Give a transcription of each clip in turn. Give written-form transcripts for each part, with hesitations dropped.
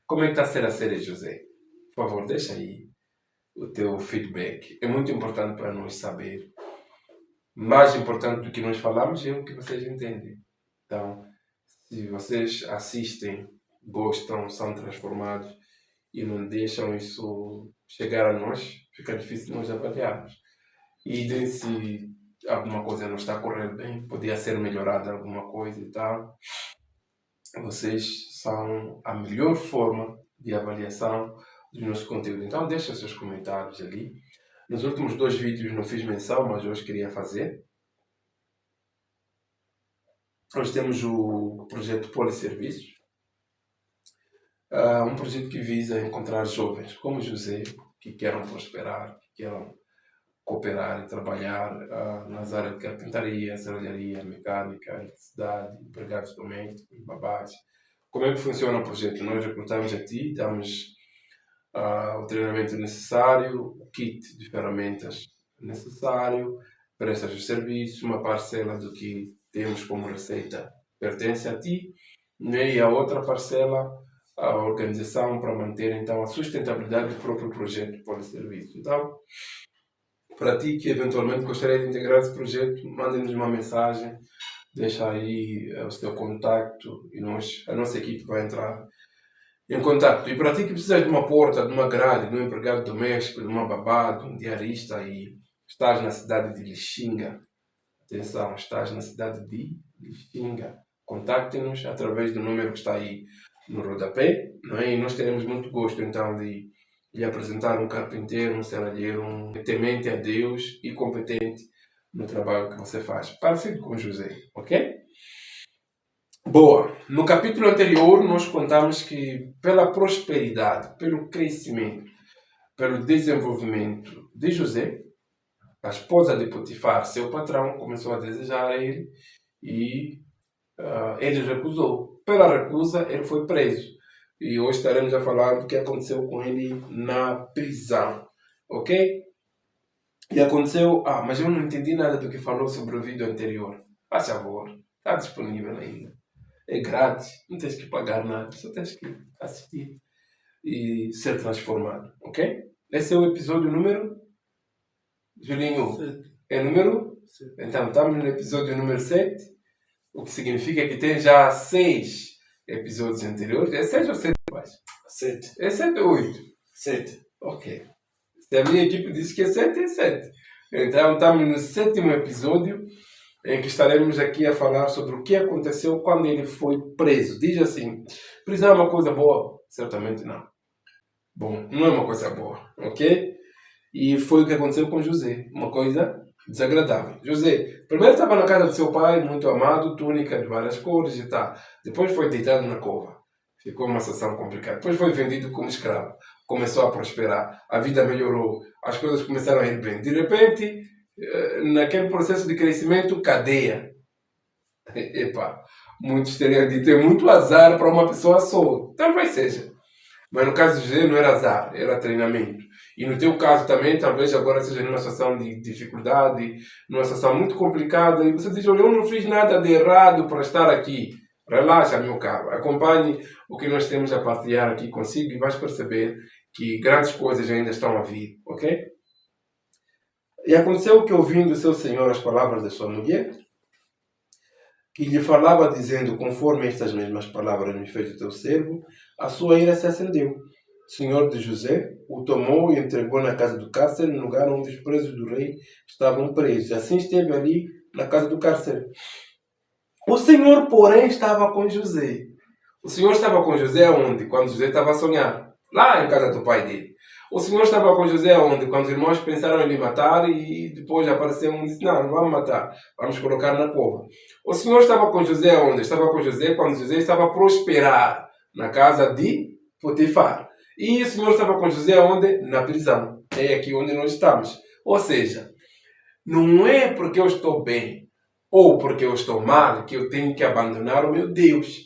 Como é que está a ser a série, José? Por favor, deixa aí o teu feedback. É muito importante para nós saber. Mais importante do que nós falamos é o que vocês entendem. Então, se vocês assistem, gostam, são transformados e não deixam isso chegar a nós, fica difícil nós avaliarmos. E se alguma coisa não está a correr bem, podia ser melhorada alguma coisa e tal. Vocês são a melhor forma de avaliação do nosso conteúdo. Então deixa os seus comentários ali. Nos últimos 2 vídeos não fiz menção, mas hoje queria fazer. Hoje temos o projeto Poliserviços. Um projeto que visa encontrar jovens como José, que queiram prosperar, que queiram cooperar e trabalhar nas áreas de carpintaria, serralharia, mecânica, eletricidade, empregados domésticos, babás. Como é que funciona o projeto? Nós recrutamos a ti, damos o treinamento necessário, o kit de ferramentas necessário, prestas os serviços, uma parcela do que temos como receita pertence a ti, né? E a outra parcela a organização para manter então a sustentabilidade do próprio projeto Poliserviços. Então, para ti que eventualmente gostaria de integrar esse projeto, mande-nos uma mensagem, deixa aí o seu contacto e a nossa equipe vai entrar em contato. E para ti que precisa de uma porta, de uma grade, de um empregado doméstico, de uma babá, de um diarista e estás na cidade de Lixinga, atenção, estás na cidade de Lixinga, contacte-nos através do número que está aí no rodapé, não é? E nós teremos muito gosto então de lhe apresentar um carpinteiro, um serralheiro, um temente a Deus e competente no trabalho que você faz. Parecido com José, ok? Boa. No capítulo anterior, nós contamos que pela prosperidade, pelo crescimento, pelo desenvolvimento de José, a esposa de Potifar, seu patrão, começou a desejar ele e ele recusou. Pela recusa, ele foi preso. E hoje estaremos a falar do que aconteceu com ele na prisão. Ok? E aconteceu... mas eu não entendi nada do que falou sobre o vídeo anterior. Faz favor. Está disponível ainda. É grátis. Não tens que pagar nada. Só tens que assistir e ser transformado. Ok? Esse é o episódio número... Julinho? 7. É número? 7. Então, estamos no episódio número 7. O que significa que tem já 6 episódios anteriores. É 6 ou 7 mais? 7. É 7 ou 8? 7. Ok. Se a minha equipe diz que é 7, é 7. Então estamos no 7º episódio em que estaremos aqui a falar sobre o que aconteceu quando ele foi preso. Diz assim, prisão é uma coisa boa? Certamente não. Bom, não é uma coisa boa, ok? E foi o que aconteceu com José. Uma coisa desagradável. José, primeiro estava na casa do seu pai, muito amado, túnica de várias cores e tal. Depois foi deitado na cova. Ficou uma situação complicada. Depois foi vendido como escravo. Começou a prosperar. A vida melhorou. As coisas começaram a ir bem. De repente, naquele processo de crescimento, cadeia. Epa, muitos teriam dito, é muito azar para uma pessoa só. Talvez seja. Mas no caso de José não era azar, era treinamento. E no teu caso também, talvez agora seja numa situação de dificuldade, numa situação muito complicada, e você diz, olha, eu não fiz nada de errado para estar aqui. Relaxa, meu caro. Acompanhe o que nós temos a partilhar aqui consigo e vais perceber que grandes coisas ainda estão a vir, ok? E aconteceu que, ouvindo seu senhor as palavras da sua mulher, que lhe falava dizendo, conforme estas mesmas palavras me fez o teu servo, a sua ira se acendeu. O senhor de José o tomou e entregou na casa do cárcere, no lugar onde os presos do rei estavam presos. Assim esteve ali na casa do cárcere. O Senhor, porém, estava com José. O Senhor estava com José onde? Quando José estava a sonhar. Lá em casa do pai dele. O Senhor estava com José onde? Quando os irmãos pensaram em lhe matar e depois apareceu um e disse, não vamos matar. Vamos colocar na cova. O Senhor estava com José onde? Estava com José quando José estava a prosperar na casa de Potifar. E o Senhor estava com José onde? Na prisão. É aqui onde nós estamos. Ou seja, não é porque eu estou bem ou porque eu estou mal que eu tenho que abandonar o meu Deus.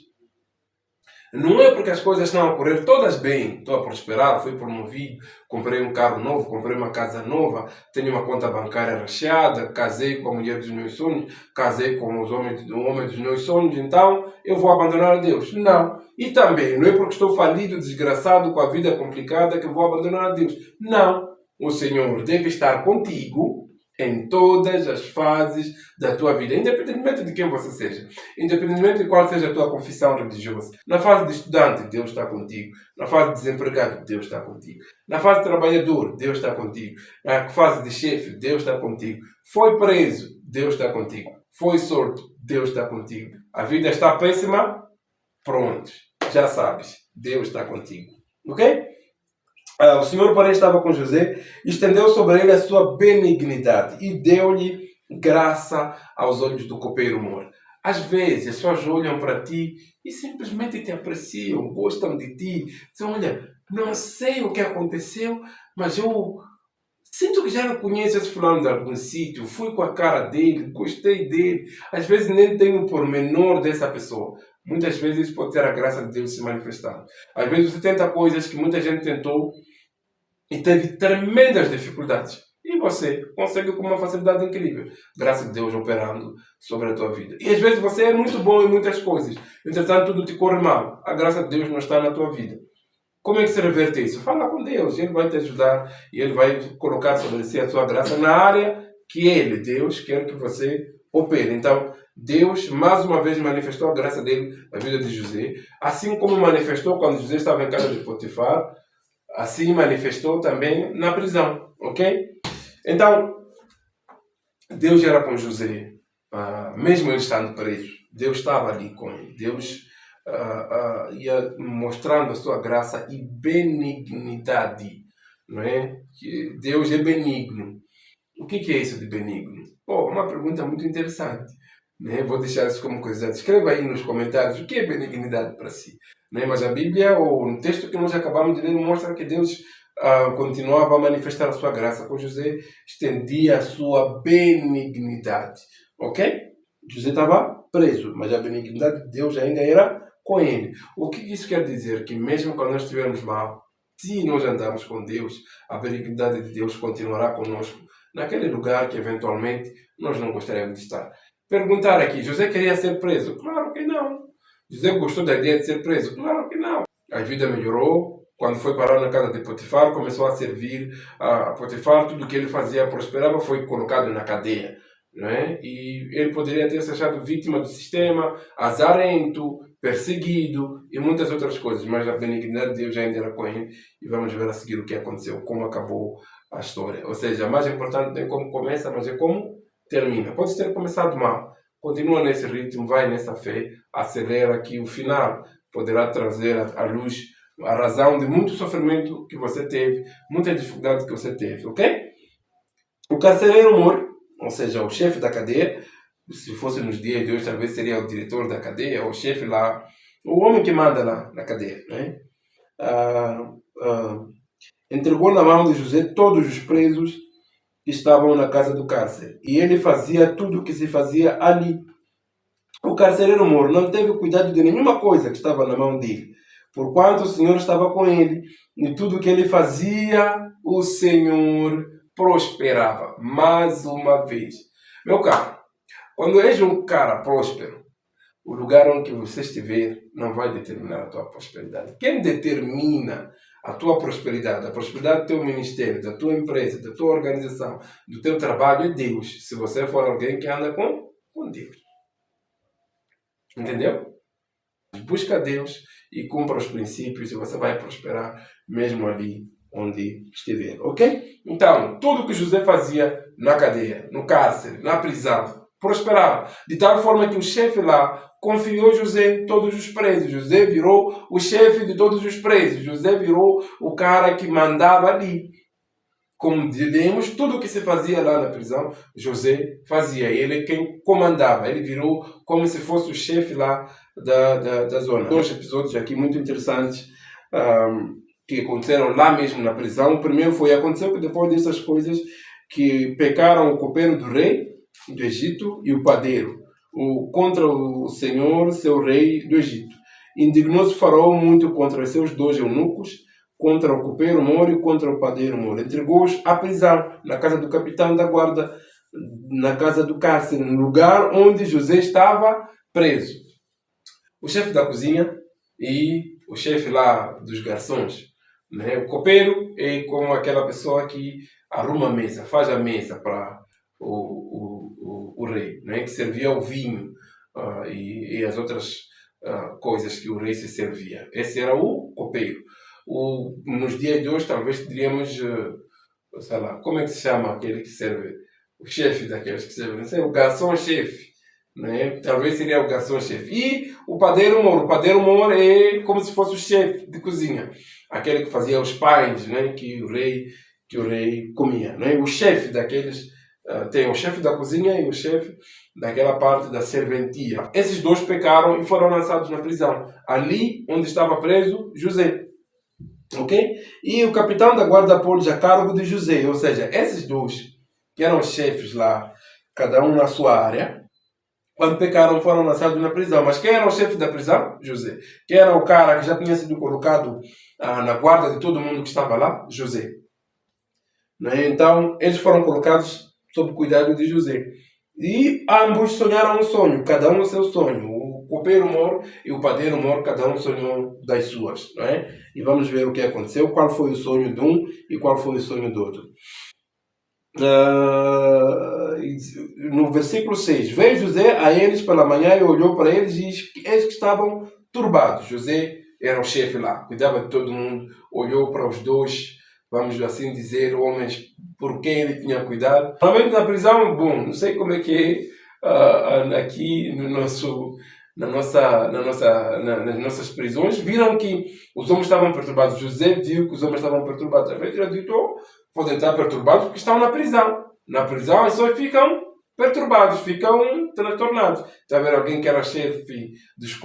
Não é porque as coisas estão a correr todas bem, estou a prosperar, fui promovido, comprei um carro novo, comprei uma casa nova, tenho uma conta bancária recheada, casei com a mulher dos meus sonhos, casei com o homem dos meus sonhos, então eu vou abandonar a Deus. Não. E também, não é porque estou falido, desgraçado, com a vida complicada, que vou abandonar a Deus. Não. O Senhor deve estar contigo em todas as fases da tua vida, independentemente de quem você seja, independentemente de qual seja a tua confissão religiosa. Na fase de estudante, Deus está contigo. Na fase de desempregado, Deus está contigo. Na fase de trabalhador, Deus está contigo. Na fase de chefe, Deus está contigo. Foi preso, Deus está contigo. Foi sorte, Deus está contigo. A vida está péssima? Pronto, já sabes, Deus está contigo. Ok? O Senhor, porém, estava com José e estendeu sobre ele a sua benignidade e deu-lhe graça aos olhos do copeiro mor. Às vezes, as pessoas olham para ti e simplesmente te apreciam, gostam de ti. Dizem, olha, não sei o que aconteceu, mas eu sinto que já não conheço esse fulano de algum sítio. Fui com a cara dele, gostei dele. Às vezes nem tenho o pormenor dessa pessoa. Muitas vezes isso pode ter a graça de Deus se manifestando. Às vezes você tenta coisas que muita gente tentou e teve tremendas dificuldades. E você consegue com uma facilidade incrível. Graças a Deus operando sobre a tua vida. E às vezes você é muito bom em muitas coisas. Entretanto, tudo te corre mal. A graça de Deus não está na tua vida. Como é que se reverte isso? Fala com Deus. Ele vai te ajudar e Ele vai colocar sobre si a sua graça na área que Ele, Deus, quer que você opere. Então, Deus, mais uma vez, manifestou a graça dele na vida de José. Assim como manifestou quando José estava em casa de Potifar, assim manifestou também na prisão. Ok? Então, Deus era com José. Mesmo ele estando preso, Deus estava ali com ele. Deus ia mostrando a sua graça e benignidade. Não é? Que Deus é benigno. O que é isso de benigno? Uma pergunta muito interessante. Né? Vou deixar isso como curiosidade. Escreva aí nos comentários o que é benignidade para si. Né? Mas a Bíblia, ou no texto que nós acabamos de ler, mostra que Deus continuava a manifestar a sua graça. Com José, estendia a sua benignidade. Ok? José estava preso, mas a benignidade de Deus ainda era com ele. O que isso quer dizer? Que mesmo quando nós estivermos mal, se nós andarmos com Deus, a benignidade de Deus continuará conosco naquele lugar que eventualmente nós não gostaríamos de estar. Perguntar aqui, José queria ser preso? Claro que não. José gostou da ideia de ser preso? Claro que não. A vida melhorou. Quando foi parar na casa de Potifar, começou a servir a Potifar. Tudo que ele fazia prosperava, foi colocado na cadeia. Não é? E ele poderia ter se achado vítima do sistema, azarento, perseguido e muitas outras coisas. Mas a benignidade de Deus ainda era com ele. E vamos ver a seguir o que aconteceu, como acabou a história. Ou seja, mais importante não é como começa, mas é como termina. Pode ter começado mal. Continua nesse ritmo, vai nessa fé, acelera que o final poderá trazer à luz a razão de muito sofrimento que você teve, muita dificuldade que você teve, ok? O carcereiro mor, ou seja, o chefe da cadeia, se fosse nos dias de hoje, talvez seria o diretor da cadeia, o chefe lá, o homem que manda lá na cadeia, né? Entregou na mão de José todos os presos que estavam na casa do cárcere. E ele fazia tudo o que se fazia ali. O carcereiro mor não teve cuidado de nenhuma coisa que estava na mão dele, porquanto o Senhor estava com ele. E tudo o que ele fazia, o Senhor prosperava. Mais uma vez. Meu caro, quando és um cara próspero, o lugar onde você estiver não vai determinar a tua prosperidade. Quem determina a tua prosperidade, a prosperidade do teu ministério, da tua empresa, da tua organização, do teu trabalho é Deus. Se você for alguém que anda com Deus. Entendeu? Busca Deus e cumpra os princípios e você vai prosperar mesmo ali onde estiver. Ok? Então, tudo que José fazia na cadeia, no cárcere, na prisão, prosperava. De tal forma que o chefe lá confiou a José todos os presos. José virou o chefe de todos os presos. José virou o cara que mandava ali. Como dizemos, tudo o que se fazia lá na prisão, José fazia. Ele é quem comandava. Ele virou como se fosse o chefe lá da zona. Dois episódios aqui muito interessantes que aconteceram lá mesmo na prisão. O primeiro aconteceu que depois dessas coisas que pecaram o copeiro do rei do Egito e o padeiro contra o Senhor, seu rei do Egito. Indignou-se Faraó muito contra seus dois eunucos, contra o copeiro mor e contra o padeiro mor. Entregou-os à prisão, na casa do capitão da guarda, na casa do cárcere, no lugar onde José estava preso. O chefe da cozinha e o chefe lá dos garçons, né? O copeiro é como aquela pessoa que arruma a mesa, faz a mesa para o rei, né? Que servia o vinho e as outras coisas que o rei se servia. Esse era o copeiro. Nos dias de hoje, talvez diríamos, sei lá, como é que se chama aquele que serve? O chefe daqueles que servem, não sei, o garçom-chefe. Né? Talvez seria o garçom-chefe. E o padeiro-mor. O padeiro-mor é como se fosse o chefe de cozinha. Aquele que fazia os pães, né? Que o rei comia. Né? O chefe daqueles... tem o chefe da cozinha e o chefe daquela parte da serventia. Esses dois pecaram e foram lançados na prisão. Ali onde estava preso José. Ok? E o capitão da guarda pôs a cargo de José. Ou seja, esses dois, que eram chefes lá, cada um na sua área, quando pecaram foram lançados na prisão. Mas quem era o chefe da prisão? José. Quem era o cara que já tinha sido colocado na guarda de todo mundo que estava lá? José. Né? Então, eles foram colocados sob o cuidado de José. E ambos sonharam um sonho, cada um o seu sonho. O copeiro-mor e o padeiro-mor, cada um sonhou das suas. Não é? E vamos ver o que aconteceu, qual foi o sonho de um e qual foi o sonho do outro. No versículo 6, veio José a eles pela manhã e olhou para eles e eles que estavam turbados. José era o chefe lá, cuidava de todo mundo, olhou para os dois, vamos assim dizer, homens por quem ele tinha cuidado. Normalmente na prisão, bom, não sei como é que é aqui no nosso, nas nossas prisões, viram que os homens estavam perturbados. José viu que os homens estavam perturbados. Às vezes ele disse, podem estar perturbados porque estão na prisão. Na prisão as pessoas ficam perturbados, ficam transtornados. Está a ver alguém que era chefe dos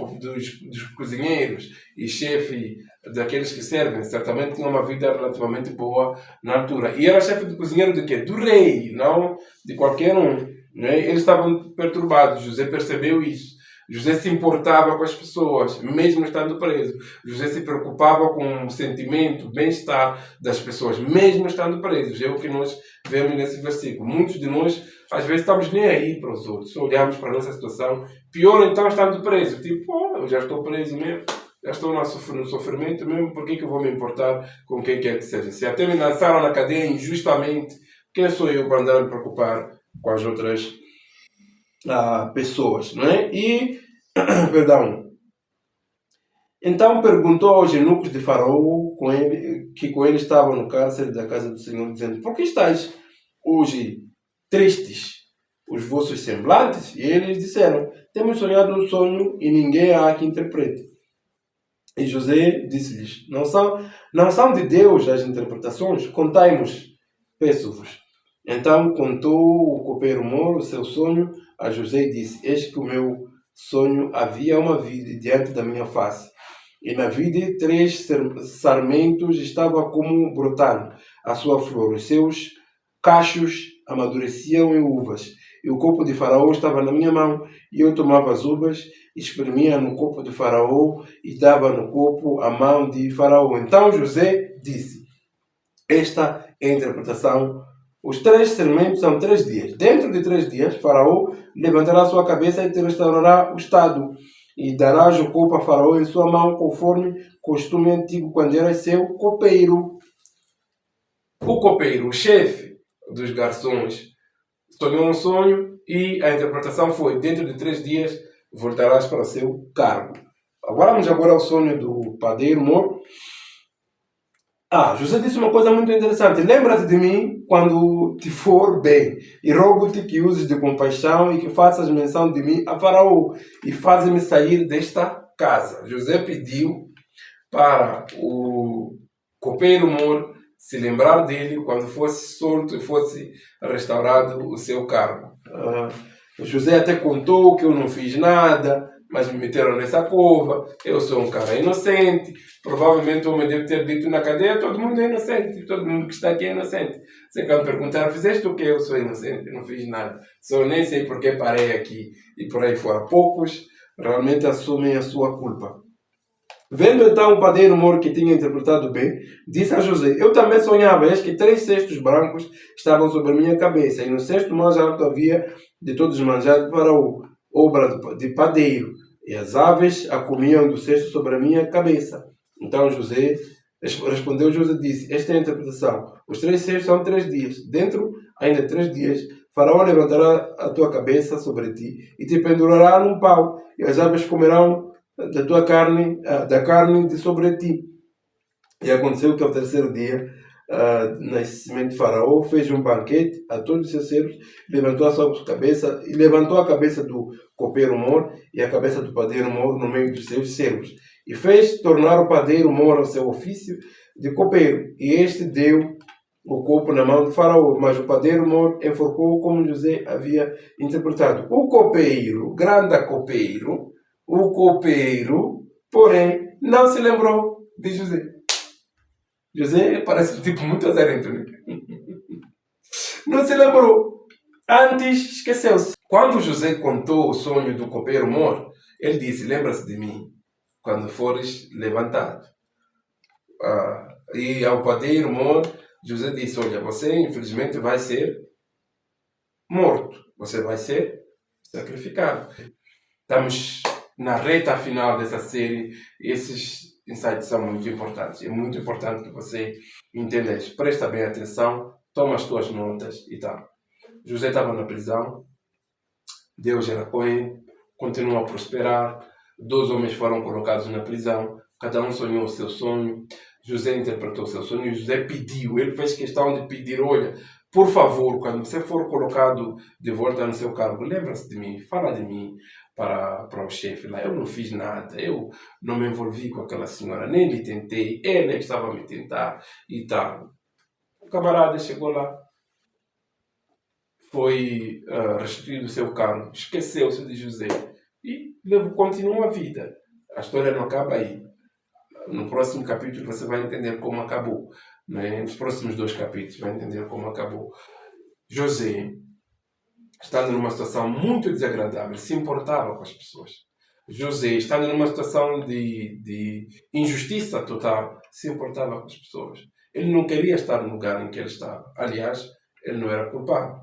cozinheiros e chefe daqueles que servem, certamente tinha uma vida relativamente boa na altura. E era chefe de cozinheiro de quê? Do rei, não de qualquer um. Né? Eles estavam perturbados, José percebeu isso. José se importava com as pessoas, mesmo estando preso. José se preocupava com o sentimento, o bem-estar das pessoas, mesmo estando presos. É o que nós vemos nesse versículo. Muitos de nós, às vezes, estamos nem aí para os outros. Olhamos para a nossa situação. Pior, então, estando preso. Tipo, eu já estou preso mesmo. Já estou no sofrimento mesmo. Por que eu vou me importar com quem quer que seja? Se até me lançaram na cadeia injustamente, quem sou eu para andar a me preocupar com as outras pessoas, não é? E, perdão, então perguntou aos eunucos de Faraó que com ele estavam no cárcere da casa do Senhor, dizendo, por que estáis hoje tristes os vossos semblantes? E eles disseram, temos sonhado um sonho e ninguém há que interprete. E José disse-lhes, não são de Deus as interpretações? Contai-nos, peço-vos. Então contou o copeiro-mor o seu sonho a José e disse, eis que o meu sonho havia uma vide diante da minha face. E na vide 3 sarmentos estavam como brotando a sua flor. Os seus cachos amadureciam em uvas. E o copo de Faraó estava na minha mão. E eu tomava as uvas, espremia no copo de Faraó e dava no copo a mão de Faraó. Então José disse, esta é a interpretação. Os 3 sarmentos são 3 dias. Dentro de 3 dias, Faraó levantará sua cabeça e te restaurará o Estado. E darás o copo a Faraó em sua mão, conforme costume antigo, quando era seu copeiro. O copeiro, o chefe dos garçons, sonhou um sonho e a interpretação foi, dentro de 3 dias, voltarás para o seu cargo. Agora vamos ao sonho do padeiro-mor. José disse uma coisa muito interessante. Lembra-te de mim quando te for bem. E rogo-te que uses de compaixão e que faças menção de mim a Faraó. E faz-me sair desta casa. José pediu para o copeiro-mor se lembrar dele quando fosse solto e fosse restaurado o seu cargo. José até contou que eu não fiz nada, mas me meteram nessa cova, eu sou um cara inocente, provavelmente o homem deve ter dito na cadeia, todo mundo é inocente, todo mundo que está aqui é inocente. Você quer me perguntar, fizeste o que? Eu sou inocente, não fiz nada, só nem sei porque parei aqui e por aí fora. Poucos realmente assumem a sua culpa. Vendo então o padeiro-mor que tinha interpretado bem, disse a José, eu também sonhava, eis que 3 cestos brancos estavam sobre a minha cabeça, e no cesto mais alto havia de todos os manjares de Faraó, obra de padeiro, e as aves a comiam do cesto sobre a minha cabeça. Então José respondeu, José disse, esta é a interpretação. Os 3 cestos são 3 dias. Dentro ainda 3 dias, Faraó levantará a tua cabeça sobre ti e te pendurará num pau, e as aves comerão da tua carne, da carne de sobre ti. E aconteceu que ao 3º dia, nascimento de Faraó, fez um banquete a todos os seus servos, levantou a sua cabeça e levantou a cabeça do copeiro-mor e a cabeça do padeiro-mor no meio dos seus servos, e fez tornar o padeiro-mor ao seu ofício de copeiro, e este deu o corpo na mão de Faraó, mas o padeiro-mor enforcou como José havia interpretado. O copeiro, grande copeiro, porém, não se lembrou de José. José parece tipo muito azarento, né? Não se lembrou. Antes esqueceu-se. Quando José contou o sonho do copeiro-mor, ele disse, lembra-se de mim quando fores levantado. E ao padeiro-mor, José disse, olha, você infelizmente vai ser morto. Você vai ser sacrificado. Estamos na reta final dessa série. Esses insights são muito importantes. É muito importante que você entenda isso. Presta bem atenção, toma as tuas notas e tal. José estava na prisão. Deus era com ele. Continua a prosperar. 2 homens foram colocados na prisão. Cada um sonhou o seu sonho. José interpretou o seu sonho. José pediu. Ele fez questão de pedir, olha, por favor, quando você for colocado de volta no seu cargo, lembra-se de mim, fala de mim para o chefe lá. Eu não fiz nada, eu não me envolvi com aquela senhora, nem lhe tentei, ele estava a me tentar e tal. O camarada chegou lá, foi restituído o seu cargo, esqueceu-se de José e continuou a vida. A história não acaba aí. No próximo capítulo você vai entender como acabou. Né? Nos próximos 2 capítulos vai entender como acabou. José, estando numa situação muito desagradável, se importava com as pessoas. José, estando numa situação de injustiça total, se importava com as pessoas. Ele não queria estar no lugar em que ele estava. Aliás, ele não era culpado.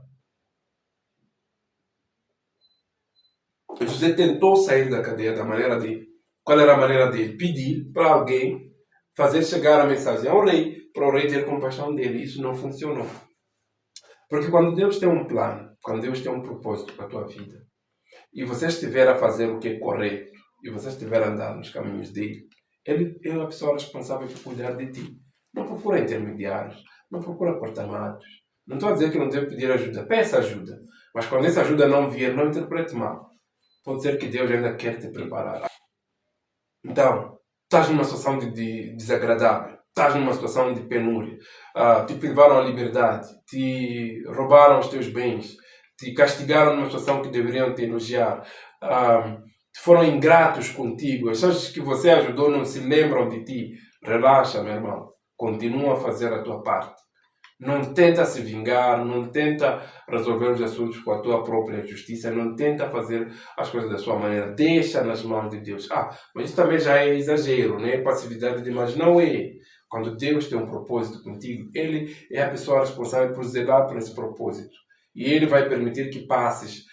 José tentou sair da cadeia da maneira dele. Qual era a maneira dele? Pedir para alguém fazer chegar a mensagem ao rei, para o rei ter compaixão dele. Isso não funcionou. Porque quando Deus tem um plano, quando Deus tem um propósito para a tua vida, e você estiver a fazer o que é correto, e você estiver a andar nos caminhos dele, ele é a pessoa responsável por cuidar de ti. Não procura intermediários, não procura corta-matos. Não estou a dizer que não deve pedir ajuda, peça ajuda. Mas quando essa ajuda não vier, não interprete mal. Pode ser que Deus ainda quer te preparar. Então, estás numa situação de desagradável, estás numa situação de penúria, te privaram a liberdade, te roubaram os teus bens, te castigaram numa situação que deveriam te elogiar, foram ingratos contigo, as pessoas que você ajudou não se lembram de ti. Relaxa, meu irmão, continua a fazer a tua parte. Não tenta se vingar, não tenta resolver os assuntos com a tua própria justiça, não tenta fazer as coisas da sua maneira. Deixa nas mãos de Deus. Mas isso também já é exagero, né? Passividade demais. Não é. Quando Deus tem um propósito contigo, Ele é a pessoa responsável por zelar por esse propósito. E Ele vai permitir que passes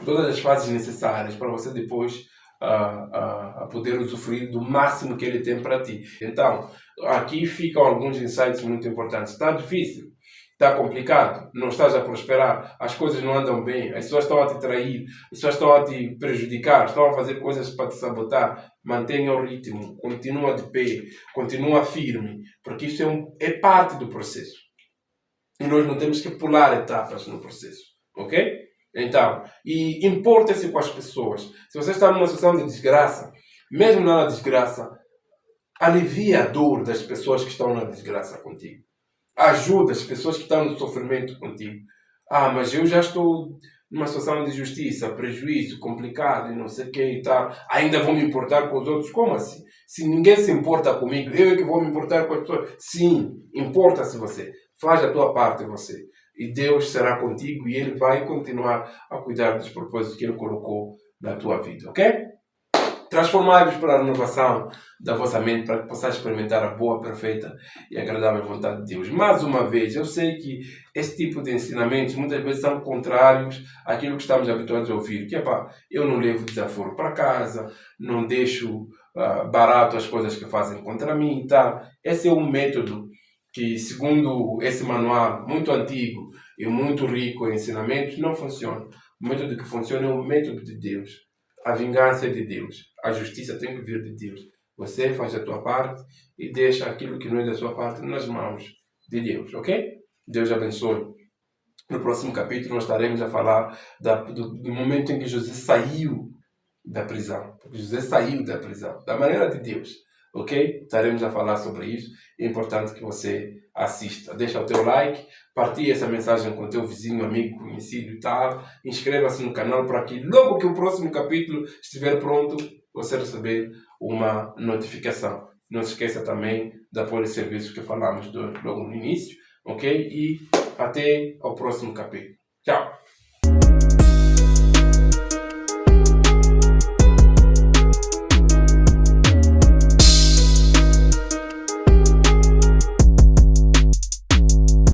todas as fases necessárias para você depois a poder usufruir do máximo que Ele tem para ti. Então, aqui ficam alguns insights muito importantes. Está difícil, está complicado, não estás a prosperar, as coisas não andam bem, as pessoas estão a te trair, as pessoas estão a te prejudicar, estão a fazer coisas para te sabotar. Mantenha o ritmo, continua de pé, continua firme, porque isso é parte do processo. E nós não temos que pular etapas no processo, ok? Então, e importa-se com as pessoas. Se você está numa situação de desgraça, mesmo na desgraça, alivia a dor das pessoas que estão na desgraça contigo. Ajuda as pessoas que estão no sofrimento contigo. Mas eu já estou numa situação de injustiça, prejuízo, complicado e não sei o que e tal. Ainda vou me importar com os outros? Como assim? Se ninguém se importa comigo, eu é que vou me importar com as pessoas? Sim, importa-se você. Faz a tua parte você. E Deus será contigo e Ele vai continuar a cuidar dos propósitos que Ele colocou na tua vida, ok? Transformai-vos para a renovação da vossa mente, para que possais experimentar a boa, perfeita e agradável vontade de Deus. Mais uma vez, eu sei que esse tipo de ensinamentos muitas vezes são contrários àquilo que estamos habituados a ouvir. Que é pá, eu não levo desaforo para casa, não deixo barato as coisas que fazem contra mim e tal. Esse é um método que, segundo esse manual muito antigo e muito rico em ensinamentos, não funciona. O método que funciona é o método de Deus. A vingança é de Deus. A justiça tem que vir de Deus. Você faz a tua parte e deixa aquilo que não é da sua parte nas mãos de Deus, ok? Deus abençoe. No próximo capítulo nós estaremos a falar do momento em que José saiu da prisão. José saiu da prisão, da maneira de Deus, ok? Estaremos a falar sobre isso. É importante que você assista. Deixa o teu like, partilhe essa mensagem com o teu vizinho, amigo, conhecido e tal. Inscreva-se no canal para que logo que o próximo capítulo estiver pronto, você receber uma notificação. Não se esqueça também de apoio e serviços que falamos logo no início, ok? E até ao próximo capítulo. Tchau!